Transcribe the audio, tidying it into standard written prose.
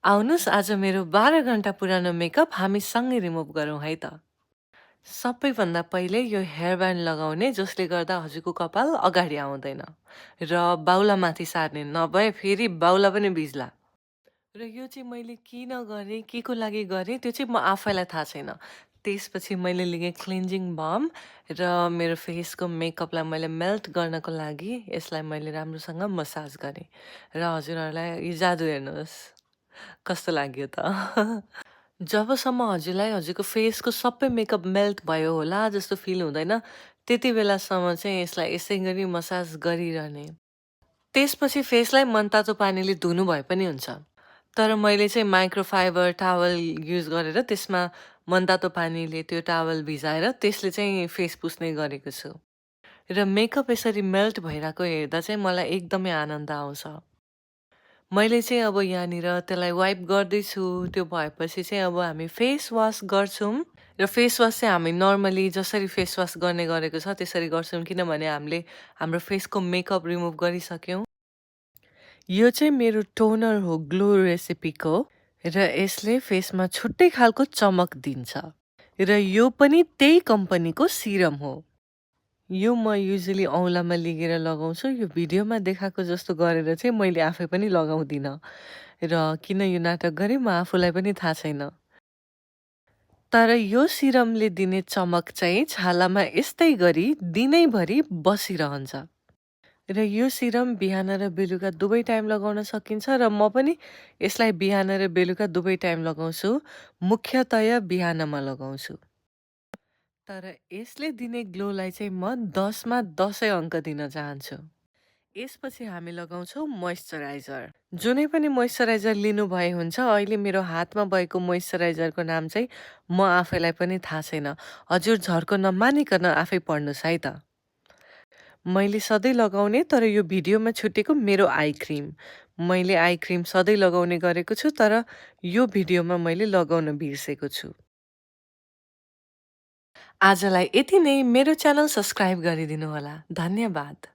आउनुहोस् आज मेरो 12 घन्टा पुरानो मेकअप हामी सँगै रिमुभ गरौँ है त। सबैभन्दा पहिले यो हेयर ब्यान्ड लगाउने जसले गर्दा हजुरको कपाल अगाडि आउँदैन र बाहुलामाथि सार्ने नभए फेरि बाहुला पनि भिज्ला। र यो चाहिँ मैले किन गरेँ, केको लागि गरेँ त्यो चाहिँ म आफैलाई थाहा छैन। त्यसपछि मैले लिएँ क्लिन्जिङ बाम र मेरो फेसको मेकअपलाई मैले मेल्ट गर्नको लागि यसलाई मैले राम्रोसँग मसाज गरेँ। र हजुरहरूलाई यो जादु हेर्नुहोस्, कस्तो लाग्यो त? जबसम्म हजुरलाई हजुरको फेसको सबै मेकअप मेल्ट भयो होला जस्तो फिल हुँदैन, त्यति बेलासम्म चाहिँ यसलाई यसै गरी मसाज गरिरहने। त्यसपछि फेसलाई मनतातो पानीले धुनु भए पनि हुन्छ। तर मैले चाहिँ माइक्रोफाइबर टावल युज गरेर त्यसमा मनतातो पानीले त्यो टावल भिजाएर त्यसले चाहिँ फेस पुस्ने गरेको छु। र मेकअप यसरी मेल्ट भइरहेको हेर्दा चाहिँ मलाई एकदमै आनन्द आउँछ। मैले चाहिँ अब यहाँनिर त्यसलाई वाइप गर्दैछु। त्यो भएपछि चाहिँ अब हामी फेस वास गर्छौँ। र फेस वास चाहिँ हामी नर्मली जसरी फेस वास गर्ने गरेको छ त्यसरी गर्छौँ किनभने हामीले हाम्रो फेसको मेकअप रिमुभ गरिसक्यौँ। यो चाहिँ मेरो टोनर हो ग्लो रेसिपीको र यसले फेसमा छुट्टै खालको चमक दिन्छ। र यो पनि त्यही कम्पनीको सिरम हो। यो म युजुअली औँलामा लिएर लगाउँछु। यो भिडियोमा देखाएको जस्तो गरेर चाहिँ मैले आफै पनि लगाउँदिनँ। र किन यो नाटक गरेँ म आफूलाई पनि थाहा छैन। तर यो सिरमले दिने चमक चाहिँ छालामा यस्तै गरी दिनैभरि बसिरहन्छ। र यो सिरम बिहान र बेलुका दुवै टाइम लगाउन सकिन्छ र म पनि यसलाई बिहान र बेलुका दुवै टाइम लगाउँछु। मुख्यतया बिहानमा लगाउँछु। तर यसले दिने ग्लोलाई चाहिँ म 10 मा 10 अङ्क दिन चाहन्छु। यसपछि हामी लगाउँछौँ मोइस्चराइजर। जुनै पनि मोइस्चराइजर लिनुभए हुन्छ। अहिले मेरो हातमा भएको मोइस्चराइजरको नाम चाहिँ म आफैलाई पनि थाहा छैन। हजुर झर्को नमानिकन आफै पढ्नुहोस् है त। मैले सधैँ लगाउने तर यो भिडियोमा छुटेको मेरो आई क्रिम। मैले आई क्रिम सधैँ लगाउने गरेको छु तर यो भिडियोमा मैले लगाउन बिर्सेको छु। आजलाई यति नै। मेरो च्यानल सब्स्क्राइब गरिदिनु होला। धन्यवाद।